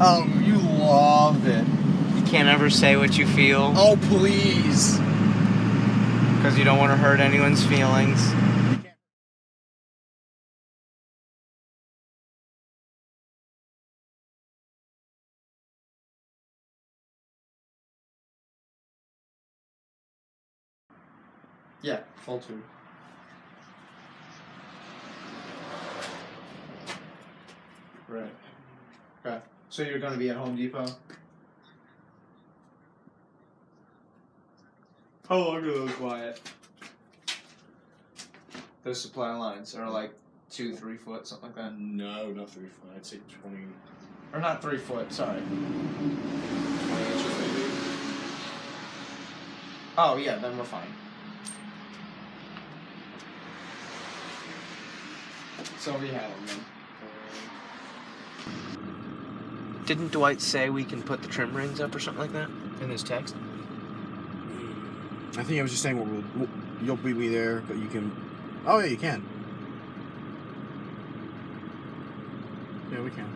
Oh, you love it. You can't ever say what you feel Oh, please. because you don't want to hurt anyone's feelings. Yeah, full tube. Right. Okay. So you're going to be at Home Depot? How long are those, Wyatt? Those supply lines are like 2-3 foot, something like that. No, not 3 foot. I'd say 20, Or not 3 foot, sorry. 20 inches maybe. Oh, yeah, then we're fine. So we have them then. Didn't Dwight say we can put the trim rings up or something like that in his text? I think I was just saying you'll beat me there, but you can. Oh yeah, you can. Yeah, we can.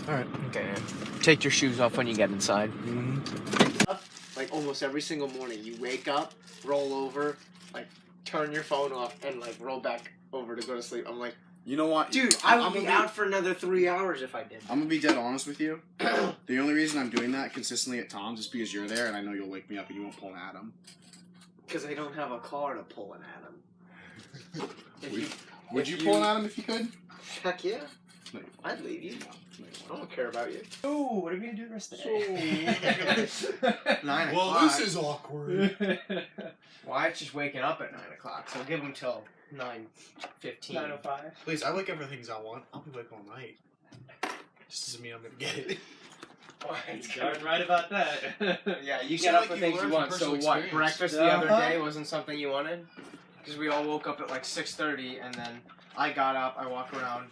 All right. Okay. Take your shoes off when you get inside. Mm-hmm. Like almost every single morning, you wake up, roll over, like turn your phone off, and like roll back over to go to sleep. I'm like, You know what, dude, I'm I would be out for another 3 hours if I did. I'm gonna be dead honest with you. The only reason I'm doing that consistently at Tom's is because you're there, and I know you'll wake me up and you won't pull an Adam. Because I don't have a car to pull an Adam. Would you pull an Adam if you could? Heck yeah. No, I'd leave you. no, I don't care about you. Oh, what are we going to do the rest of the day? 9 o'clock. Well, this is awkward. Wyatt's just waking up at 9 o'clock, so give him till 9:15. 9:05. Please, I like everything I want. I'll be awake all night. Just doesn't mean I'm gonna get it. You're right about that. Yeah, you So get up like for you things learn you from want. So personal what? experience. Breakfast the other Uh-huh. day wasn't something you wanted? Because we all woke up at like 6:30, and then I got up, I walked around.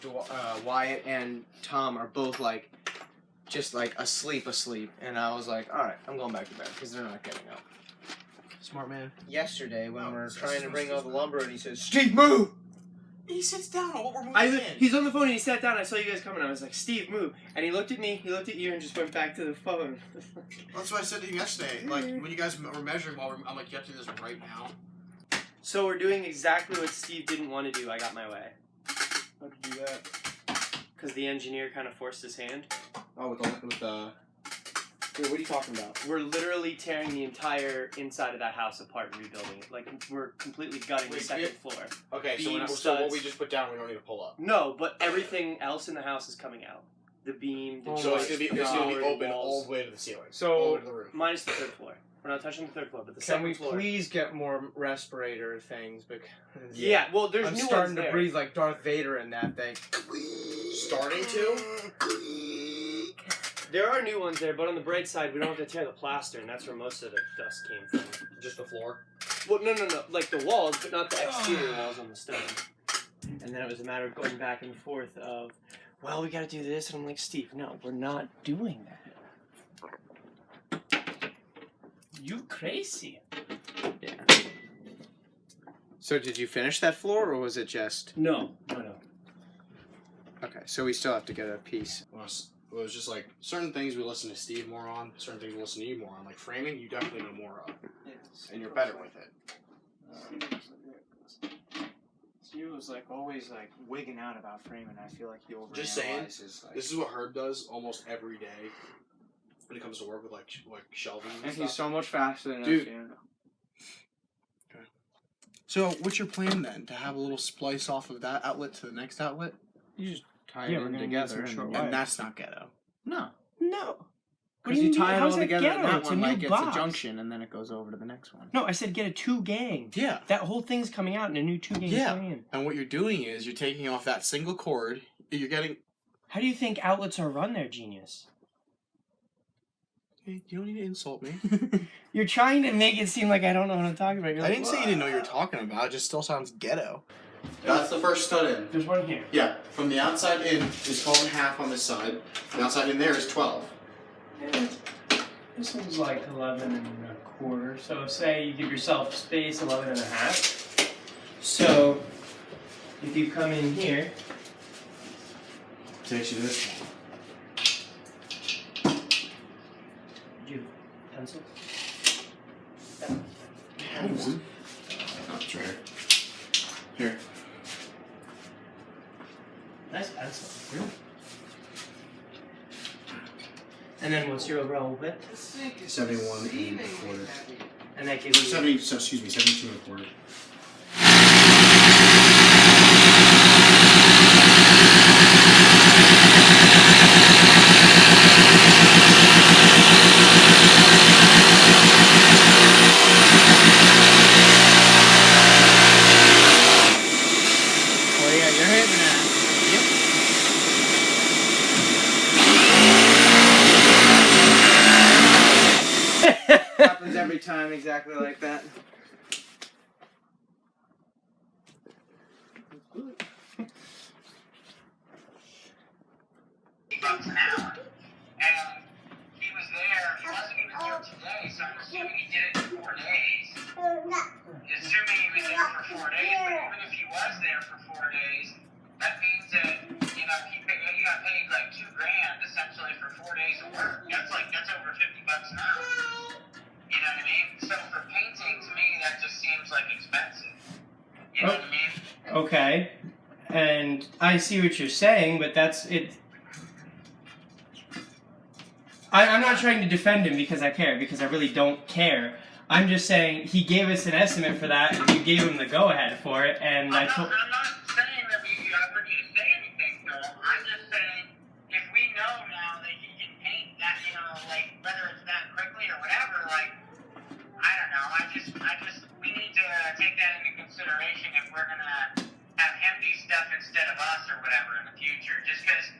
Wyatt and Tom are both like, just like asleep, and I was like, all right, I'm going back to bed because they're not getting up. Smart man. Yesterday, when Oh, we were that's trying to bring so all the smart. lumber, and he says, "Steve, move!" He sits down while we're moving He's on the phone and he sat down. I saw you guys coming. I was like, Steve, move. And he looked at me, he looked at you, and just went back to the phone. That's what I said to him yesterday. Like, when you guys were measuring I'm like, you have to do this right now. So we're doing exactly what Steve didn't want to do. I got my way. How'd you do that? Because the engineer kind of forced his hand. Oh, with the... Wait, what are you talking about? We're literally tearing the entire inside of that house apart and rebuilding it. Like, we're completely gutting the Wait, second floor. Okay, Beam so what studs. we just put down, we don't need to pull up. No, but everything else in the house is coming out. The beam, the Oh So joists, it's the gonna be floor, open the all walls. the way to the ceiling. So- all the way to the roof. Minus the third floor. We're not touching the third floor, but the Can second we floor. please get more respirator things? Because Yeah, well, there's I'm new starting ones to there. breathe like Darth Vader in that thing. Starting to? There are new ones there, but on the bright side, we don't have to tear the plaster, and that's where most of the dust came from. Just the floor? Well, no, like the walls, but not the exterior walls on the stone. And then it was a matter of going back and forth of, well, we gotta do this, and I'm like, Steve, no, we're not doing that. You crazy. Yeah. So did you finish that floor, or was it just... No. Okay, so we still have to get a piece. Well, it was just like, certain things we listen to Steve more on, certain things we listen to you more on. Like framing, you definitely know more of. And you're better with it. Steve was like always like wigging out about framing. I feel like he overanalyzes. Just saying, Like, This is what Herb does almost every day when it comes to work with like shelving and And stuff. he's so much faster than Dude. us. Yeah. So, what's your plan then? To have a little splice off of that outlet to the next outlet? You just tie Yeah, it we're in gonna need together. some short And, wire. And that's not ghetto. no. No. Because you tie it all How's that together in ghetto? that It's one a new like it's a box. junction, and then it goes over to the next one. No, I said get a 2-gang. Yeah. That whole thing's coming out in a new 2-gang Yeah. plan. And what you're doing is you're taking off that single cord. You're getting. How do you think outlets are run there, genius? Hey, you don't need to insult me. You're trying to make it seem like I don't know what I'm talking about. You're I like, didn't say you didn't know what you were talking about. It just still sounds ghetto. That's the first stud in. There's one here. Yeah, from the outside in is 12 and a half on this side. The outside in there is 12. This one's like 11 and a quarter. So say you give yourself space 11 and a half. So if you come in here, Takes you this one. pencil? Sure. Here. Nice pencil. And then what's your overall width? 71 and a quarter. And that gives you 72 and a quarter. Oh yeah, you're hitting that. Happens every time, exactly like that. $50 an hour. And he was there, he wasn't even there today, so I'm assuming he did it in 4 days. Assuming he was there for 4 days, but even if he was there for 4 days, that means that, he got paid like $2,000 essentially for 4 days of work. That's over $50 an hour. You know what I mean? So for painting, to me, that just seems like expensive. You know what I mean? Okay. And I see what you're saying, but that's it. I'm not trying to defend him because I care, because I really don't care. I'm just saying he gave us an estimate for that, and you gave him the go-ahead for it, and I'm not saying that I want you to say anything to him. I'm just saying, if we know now that he can paint that, like, whether it's that quickly or whatever, like, I don't know. We need to take that into consideration if we're gonna have him do stuff instead of us or whatever in the future. Just because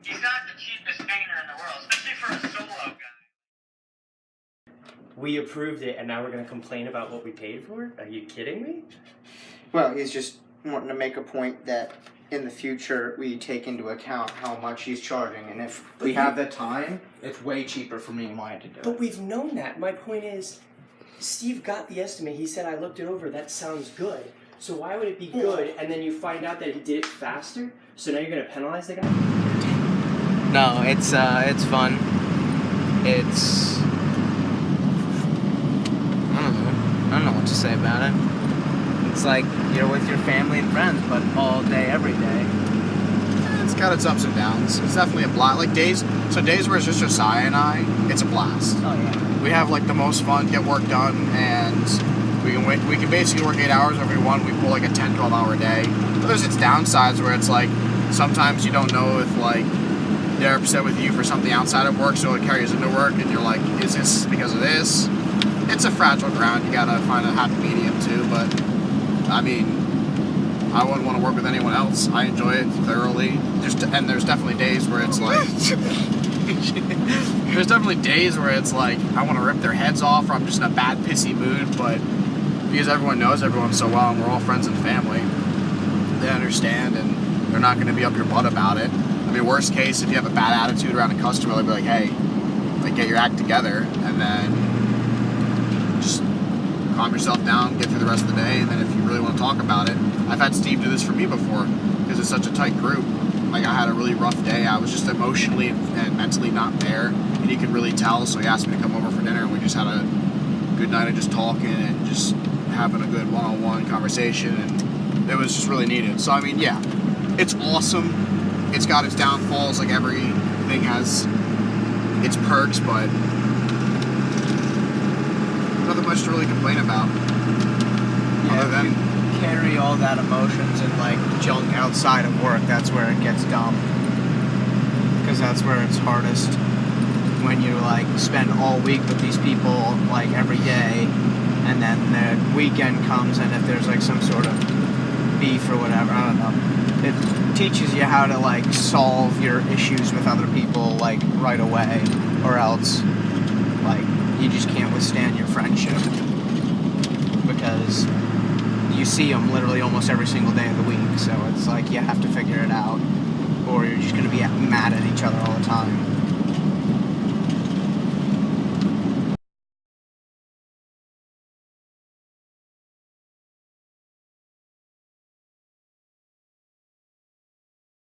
he's not the cheapest painter in the world, especially for a solo guy. we approved it, and now we're gonna complain about what we paid for? Are you kidding me? Well, he's just wanting to make a point that in the future we take into account how much he's charging, and if we have the time, it's way cheaper for me and Wyatt to do But it. we've known that. My point is, Steve got the estimate. He said, I looked it over. That sounds good. So why would it be good, and then you find out that he did it faster? So now you're gonna penalize the guy? No, it's fun. It's I don't know what to say about it. It's like you're with your family and friends, but all day, every day. It's got its ups and downs. It's definitely a blast. Like days where it's just Josiah and I, it's a blast. Oh yeah. We have like the most fun, get work done, and we can basically work 8 hours every one. We pull like a 10, 12 hour day. But there's its downsides where it's like sometimes you don't know if like they're upset with you for something outside of work, so it carries into work, and you're like, is this because of this? It's a fragile ground. You gotta find a happy medium too. But I mean, I wouldn't want to work with anyone else. I enjoy it thoroughly. And there's definitely days where it's like, there's definitely days where it's like I want to rip their heads off, or I'm just in a bad, pissy mood. But because everyone knows everyone so well, and we're all friends and family, they understand, and they're not going to be up your butt about it. I mean, worst case, if you have a bad attitude around a customer, they'll be like, hey, like, get your act together, and then just calm yourself down, get through the rest of the day, and then if you really want to talk about it, I've had Steve do this for me before, because it's such a tight group. Like, I had a really rough day, I was just emotionally and mentally not there, and he could really tell, so he asked me to come over for dinner, and we just had a good night of just talking, and just having a good one-on-one conversation, and it was just really needed. So, I mean, yeah, it's awesome. It's got its downfalls, like everything has its perks, but nothing much to really complain about. Other than Carry all that emotions and like junk outside of work, that's where it gets dumb. Because that's where it's hardest, when you like spend all week with these people like every day, and then the weekend comes, and if there's like some sort of beef or whatever, I don't know, it teaches you how to like solve your issues with other people like right away, or else like you just can't withstand your friendship, because you see them literally almost every single day of the week. So it's like you have to figure it out, or you're just going to be mad at each other all the time.